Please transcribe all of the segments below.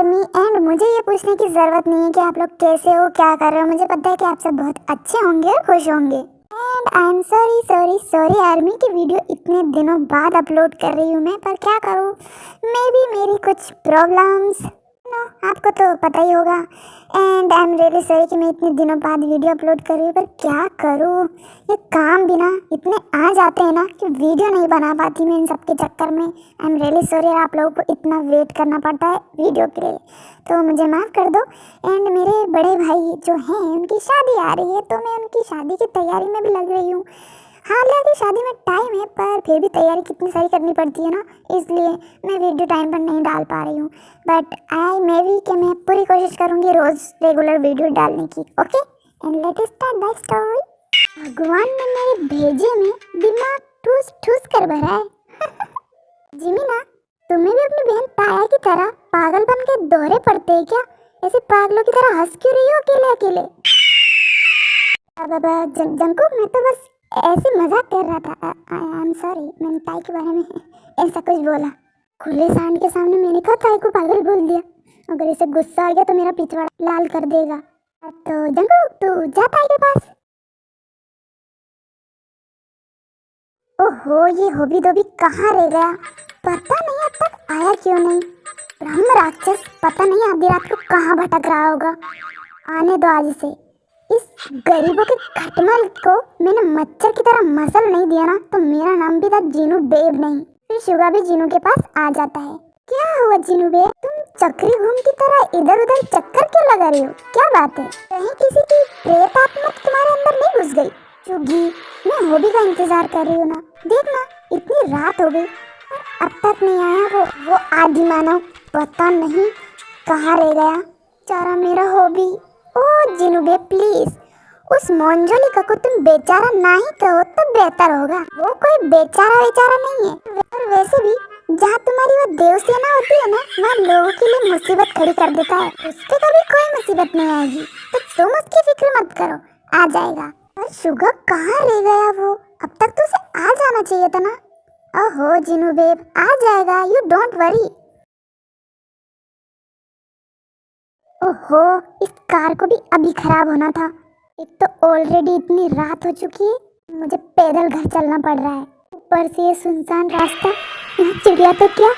Army and मुझे ये पूछने की जरूरत नहीं है कि आप लोग कैसे हो, क्या कर रहे हो। मुझे पता है कि आप सब बहुत अच्छे होंगे और खुश होंगे। And I am sorry sorry sorry army की वीडियो इतने दिनों बाद अपलोड कर रही हूँ मैं, पर क्या करूँ, मे बी मेरी कुछ प्रॉब्लम्स, आपको तो पता ही होगा। And I am really sorry कि मैं इतने दिनों बाद वीडियो अपलोड कर रही हूँ, पर क्या करूँ, ये काम भी ना इतने आ जाते हैं ना कि वीडियो नहीं बना पाती मैं इन सब के चक्कर में। आई एम रियली सॉरी आप लोगों को इतना वेट करना पड़ता है वीडियो के लिए, तो मुझे माफ़ कर दो। एंड मेरे बड़े भाई जो हैं उनकी शादी आ रही है, तो मैं उनकी शादी की तैयारी में भी लग रही हूँ। हालांकि शादी में टाइम है, पर फिर भी तैयारी कितनी सारी करनी पड़ती है ना, इसलिए मैं वीडियो टाइम पर नहीं डाल पा रही हूँ। बट आई मे बी कि मैं पूरी कोशिश करूँगी रोज़ रेगुलर वीडियो डालने की। Okay, and let us start the story. भगवान ने मेरे भेजे में दिमाग ठूस ठूस कर भरा है। जिमीना, तुम्हें भी अपनी बहन ताया की तरह पागलपन के दौरे पड़ते हैं क्या? ऐसे पागलों की तरह हंस क्यों रही हो अकेले अकेले? जंकू, मैं तो बस ऐसे मजाक कर रहा था। आई एम सॉरी, मैंने ताई के बारे में ऐसा कुछ बोला। खुले सांड के सामने मैंने कहा ताई को पागल बोल दिया। अगर इसे गुस्सा आ गया तो मेरा पिछवाड़ा लाल कर देगा। तो जंकू, तू जा ताई के पास। ओहो, ये होबी दोबी कहाँ रह गया? पता नहीं अब तक आया क्यों नहीं। ब्रह्म राक्षस पता नहीं आधी रात को कहाँ भटक रहा होगा। आने दो आज इसे। इस गरीबों के खटमल को मैंने मच्छर की तरह मसल नहीं दिया ना, तो मेरा नाम भी था जीनू बेब नहीं। फिर शुगा भी जीनू के पास आ जाता है। क्या हुआ जीनू बेब, तुम चक्री घूम की तरह इधर उधर चक्कर क्यों लगा रही हो? क्या बात है? कहीं किसी की प्रेत आत्मा तुम्हारे अंदर नहीं घुस गई? चुगी, मैं होबी का इंतजार कर रही हूँ ना। देखना, इतनी रात हो गई अब तक नहीं आया वो आदि मानव। पता नहीं कहाँ रह गया बेचारा मेरा होबी। ओ जीनू बे, प्लीज उस मोंजोलिका को तुम बेचारा ना ही कहो तो बेहतर होगा। वो कोई बेचारा नहीं है। और वैसे भी जहाँ तुम्हारी वो देवसेना होती है ना, वहाँ लोगों के लिए मुसीबत खड़ी कर देता है। उस पे कभी कोई मुसीबत नहीं आएगी, तो तुम उसकी फिक्र मत करो, आ जाएगा। और शुगर कहाँ रह गया वो? अब तक तो उसे आ जाना चाहिए था ना। ओहो जीनू बेब, आ जाएगा, यू डोंट वरी। ओहो, इस कार को भी अभी खराब होना था। एक तो ऑलरेडी इतनी रात हो चुकी है, मुझे पैदल घर चलना पड़ रहा है। ऊपर से ये सुनसान रास्ता, यहाँ चिड़िया तो क्या,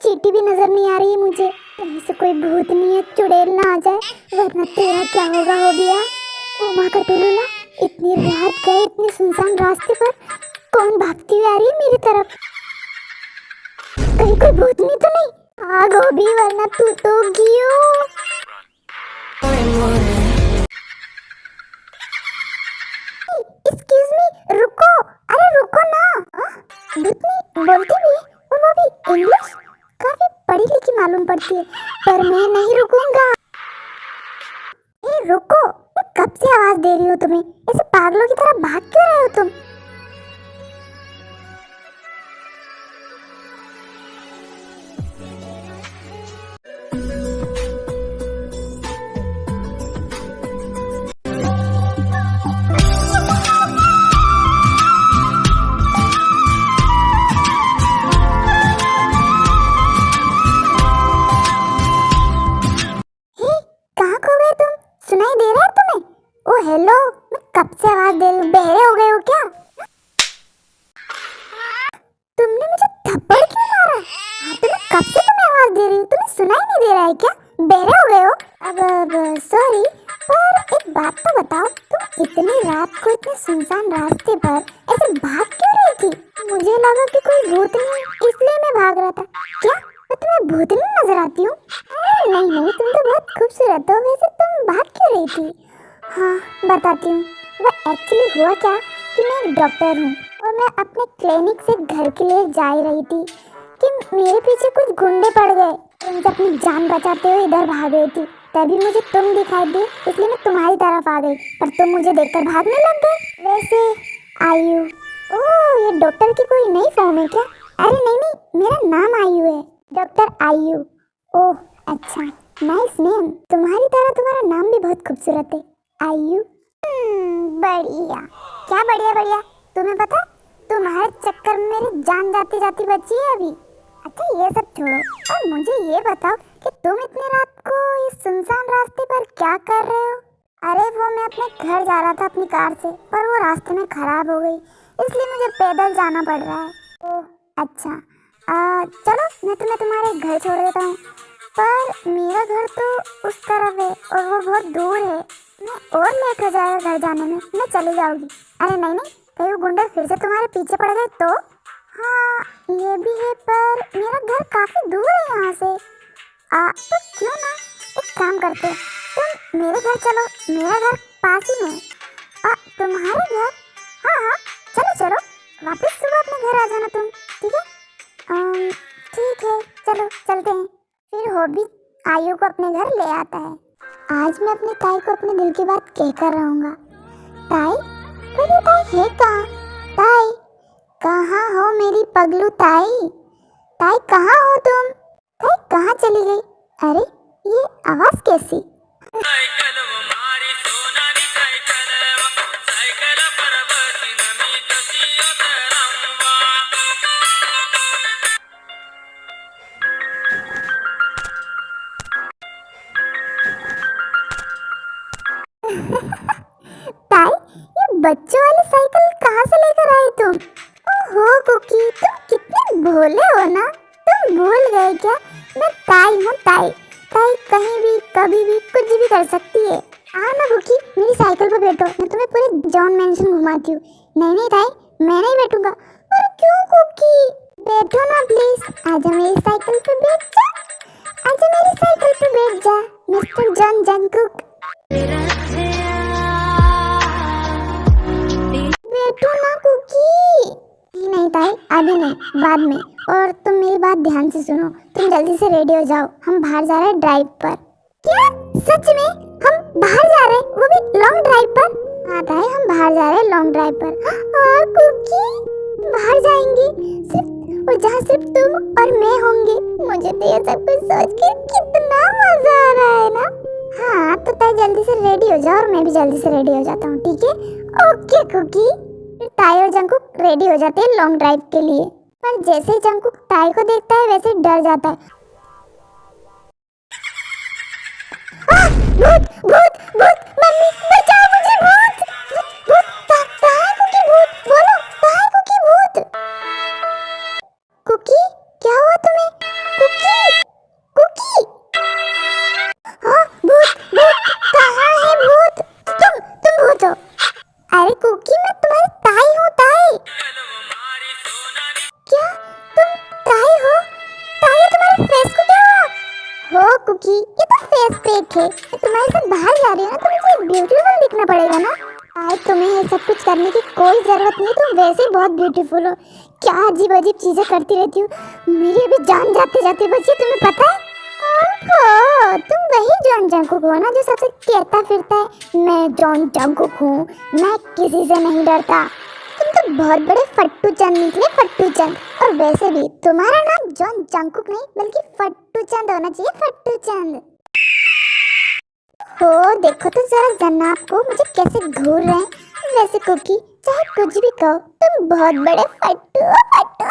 चींटी भी नजर नहीं आ रही है मुझे। कहीं से कोई भूत नहीं है, चुड़ैल ना आ जाए, वरना तेरा क्या होगा हो गया। ओ माँ का टुलुला, इतनी रात गए इतने सुनसान रास्ते पर कौन भागती हुई आ रही है मेरी तरफ? कहीं कोई भूतनी तो नहीं? आग हो भी, वरना तू तो गियो। एक्सक्यूज मी, रुको, अरे रुको ना। भूतनी बोलती भी, और वो भी इंग्लिश। काफी पढ़ी लिखी मालूम पड़ती है, पर मैं नहीं रुकूंगा। ए रुको, मैं कब से आवाज दे रही हूँ तुम्हें, ऐसे पागलों की तरह भाग क्यों रहे हो तुम? सुनाई दे रहा है तुम्हें? ओ हेलो, मैं कब से आवाज दे रही हूँ, बहरे हो गए हो क्या? तुमने मुझे थप्पड़ क्यों मारा? हाँ तो मैं कब से तुम्हें आवाज दे रही हूँ, तुम्हें सुनाई नहीं दे रहा है क्या? बहरे हो गए हो? अब सॉरी, पर एक बात तो बताओ, तुम इतनी रात को इतने सुनसान रास्ते पर ऐसे भाग क्यों रही थी? मुझे लगा कि कोई भूतनी, इसलिए मैं भाग रहा था। क्या मैं तुम्हें भूतनी नजर आती हूँ? नहीं नहीं, तुम तो बहुत खूबसूरत हो। वैसे तुम भाग क्यों रही थी? हाँ बताती हूँ। वो एक्चुअली हुआ क्या कि मैं एक डॉक्टर हूँ, और मैं अपने क्लिनिक से घर के लिए जा रही थी कि मेरे पीछे कुछ गुंडे पड़ गए। उनसे अपनी जान बचाते हुए इधर भाग गई थी, तभी मुझे तुम दिखाई दी, इसलिए मैं तुम्हारी तरफ आ गई, पर तुम मुझे देखकर भागने लग गए। वैसे आयु, ओह ये डॉक्टर की कोई नई फॉर्म है क्या? अरे नहीं, मेरा नाम आयु है, डॉक्टर आयु। ओह अच्छा, नाइस नेम। तुम्हारी तरह तुम्हारा नाम भी बहुत खूबसूरत है, आयु। बढ़िया, क्या बढ़िया? तुम्हें पता, तुम्हारे चक्कर में मेरी जान जाती जाती बची है अभी। अच्छा ये सब छोड़ो, और मुझे ये बताओ कि तुम इतनी रात को इस सुनसान रास्ते पर क्या कर रहे हो? अरे वो मैं अपने घर जा रहा था अपनी कार से, पर वो रास्ते में खराब हो गई, इसलिए मुझे पैदल जाना पड़ रहा है। ओह अच्छा, चलो मैं तुम्हें तुम्हारे घर छोड़ देता हूँ, पर मेरा घर तो उस तरफ है और वो बहुत दूर है। मैं और लेट हो जाएगा घर जाने में, मैं चली जाऊंगी। अरे नहीं नहीं, कहीं वो गुंडे फिर से तुम्हारे पीछे पड़ गए तो? हाँ ये भी है, पर मेरा घर काफी दूर है यहाँ से। तो क्यों ना एक काम करते, तुम मेरे घर चलो, मेरा घर पास ही में है। तुम्हारे घर? हाँ हाँ, चलो चलो, वापस सुबह अपने घर आ जाना तुम, ठीक है? ठीक है, चलो चलते हैं। फिर वो भी आयु को अपने घर ले आता है। आज मैं अपनी ताई को अपने दिल की बात कहकर रहूँगा। ताई, पर ये ताई है कहाँ? ताई, कहाँ हो मेरी पगलू ताई? ताई कहाँ हो तुम? ताई कहाँ चली गई? अरे ये आवाज कैसी? ताई, ये बच्चों वाली साइकिल कहाँ से लेकर आई तुम? ओहो कुकी, तुम कितने भोले हो ना। तुम भूल गए क्या? मैं ताई हूँ, ताई। ताई कहीं भी कभी भी कुछ भी कर सकती है। आओ ना कुकी, मेरी साइकिल पर बैठो, मैं तुम्हें पूरे जॉन मैंशन घुमाती हूँ। नहीं नहीं ताई, मैं नहीं बैठूंगा। पर क्यों कुकी? बैठो ना प्लीज, आजा मेरी साइकिल पे बैठ जा। आजा मेरी साइकिल पे बैठ जा मिस्टर जॉन जंकुक। बैठो ना कुकी। नहीं ताई, अभी नहीं, बाद में। और तुम मेरी बात ध्यान से सुनो, तुम जल्दी से रेडी हो जाओ, हम बाहर जा रहे हैं ड्राइव पर। क्या? सच में? हम बाहर जा रहे हैं, वो भी लॉन्ग ड्राइव पर? हाँ ताई, हम बाहर जा रहे हैं लॉन्ग ड्राइव पर। और कुकी, बाहर जाएंगे सिर्फ, और जहाँ सिर्फ तुम और मैं होंगे। मुझे तो ये सब कुछ सोच के कितना मजा आ रहा है ना। हाँ तो ताई जल्दी से रेडी हो जाओ, और मैं भी जल्दी से रेडी हो जाता हूँ, ठीक है? Okay Cookie. फिर ताई और जंकुक रेडी हो जाते हैं लॉन्ग ड्राइव के लिए। पर जैसे ही जंकुक ताई को देखता है वैसे ही डर जाता है। भूत भूत भूत, मम्मी बचाओ मुझे, भूत भूत, ताई कुकी भूत, बोलो ताई कुकी भूत। कुकी क्या हुआ तुम्हें? कुकी कुकी, हाँ भूत भूत, कहाँ है भूत? तुम भूत हो? अरे कुकी मैं तुम्हारी ताई हूँ, ताई। क्या तुम ताई हो? ताई तुम्हारे फेस को क्या हुआ? हो कुकी, ये तो फेस पेट है। मैं तुम्हारे साथ बाहर जा रही हूँ ना, तो मुझे ब्यूटीफुल दिखना पड़ेगा ना। ताई तुम्हें ये सब कुछ करने की कोई जरूरत नहीं, तुम वैसे ही बहुत ब्यूटीफुल हो। क्या अजीब अजीब चीजें करती रहती हो, मेरी अभी जान जाते जाते बची, तुम्हें पता है? ओहो, तुम वही जॉन जंकुक हो ना जो सबसे कहता फिरता है मैं जॉन जंकुक हूँ, मैं किसी से नहीं डरता। तुम तो बहुत बड़े फट्टू चंद निकले, फट्टू चंद। और वैसे भी तुम्हारा नाम जॉन जंकुक नहीं बल्कि फट्टू चंद होना चाहिए, फट्टू चंद। हो देखो तो जरा जनाब को मुझे कैसे घूर रहे हैं। वैसे कुकी चाहे कुछ भी कहो, तुम बहुत बड़े फट्टू हो, फट्टू।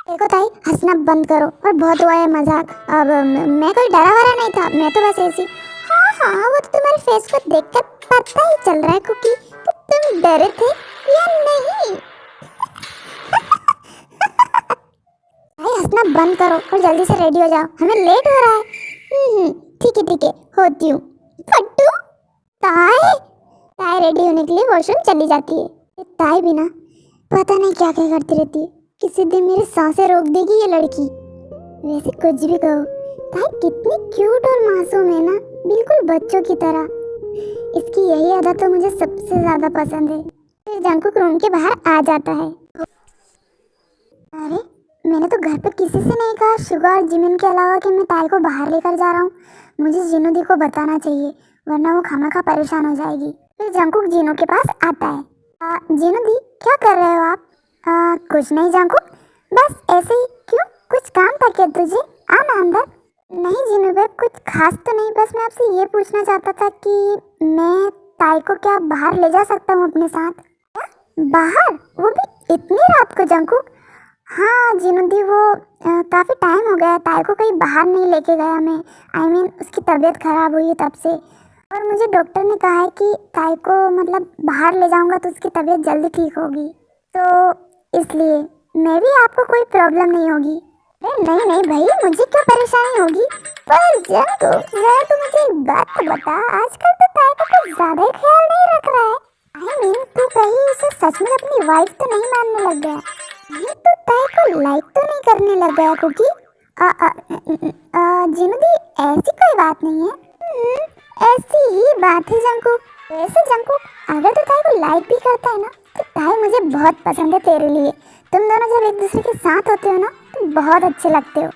देखो ताई, हंसना बंद करो, और बहुत हुआ है मजाक। अब मैं कोई डरा वरा नहीं था, मैं तो बस ऐसी। हाँ हाँ, वो तो तुम्हारे फेस को देखकर पता ही चल रहा है कुकी, तो तुम डरे थे या नहीं। ताई हंसना बंद करो और जल्दी से रेडी हो जाओ, हमें लेट हो रहा है। ठीक है होती हूँ। फट्टू ताई, ताई रेडी होने के लिए वॉशरूम चली जाती है। ताई बिना पता नहीं क्या क्या करती रहती है, किसी दिन मेरी सांसें रोक देगी ये लड़की। वैसे कुछ भी कहो, ताई कितनी क्यूट और मासूम है ना, बिल्कुल बच्चों की तरह। इसकी यही आदत तो मुझे सबसे ज्यादा पसंद है। फिर जंकुक रूम के बाहर आ जाता है। अरे मैंने तो घर पे किसी से नहीं कहा, शुगा और जिमिन के अलावा, कि मैं ताई को बाहर लेकर जा रहा हूँ। मुझे जिनू दी को बताना चाहिए, वरना वो खामखा परेशान हो जाएगी। फिर जंकुक जिनू के पास आता है। जिनू दी क्या कर रहे हो आप? कुछ नहीं जंकुक, बस ऐसे ही। क्यों, कुछ काम था क्या तुझे? आना अंदर। नहीं जिनू बेब, कुछ खास तो नहीं, बस मैं आपसे ये पूछना चाहता था कि मैं ताई को क्या बाहर ले जा सकता हूँ अपने साथ? क्या? बाहर, वो भी इतनी रात को जंकुक? हाँ जिनुदी, वो काफ़ी टाइम हो गया ताई को कहीं बाहर नहीं लेके गया मैं। उसकी तबीयत खराब हुई है तब से। और मुझे डॉक्टर ने कहा है कि ताई को मतलब बाहर ले जाऊंगा तो उसकी तबीयत जल्दी ठीक होगी, तो इसलिए मैं भी, आपको कोई प्रॉब्लम नहीं होगी। अरे नहीं नहीं भाई, मुझे क्यों परेशानी होगी। पर जंतु, जरा तो मुझे एक बात तो बता, आजकल तो ताई का कुछ ज़्यादा ही ख्याल नहीं रख रहा है। तू कहीं उसे सच में अपनी वाइफ तो नहीं मानने लग गया? नहीं तो ताई को लाइक तो नहीं करने लग गया कुकी? जिनुदी, ऐसी कोई बात नहीं है। ऐसी ही बात है जंकू। वैसे जंकू, अगर तू ताई को लाइक भी करता है ना, तो ताई मुझे बहुत पसंद है तेरे लिए। तुम दोनों जब एक दूसरे के साथ होते हो ना, तो बहुत अच्छे लगते हो।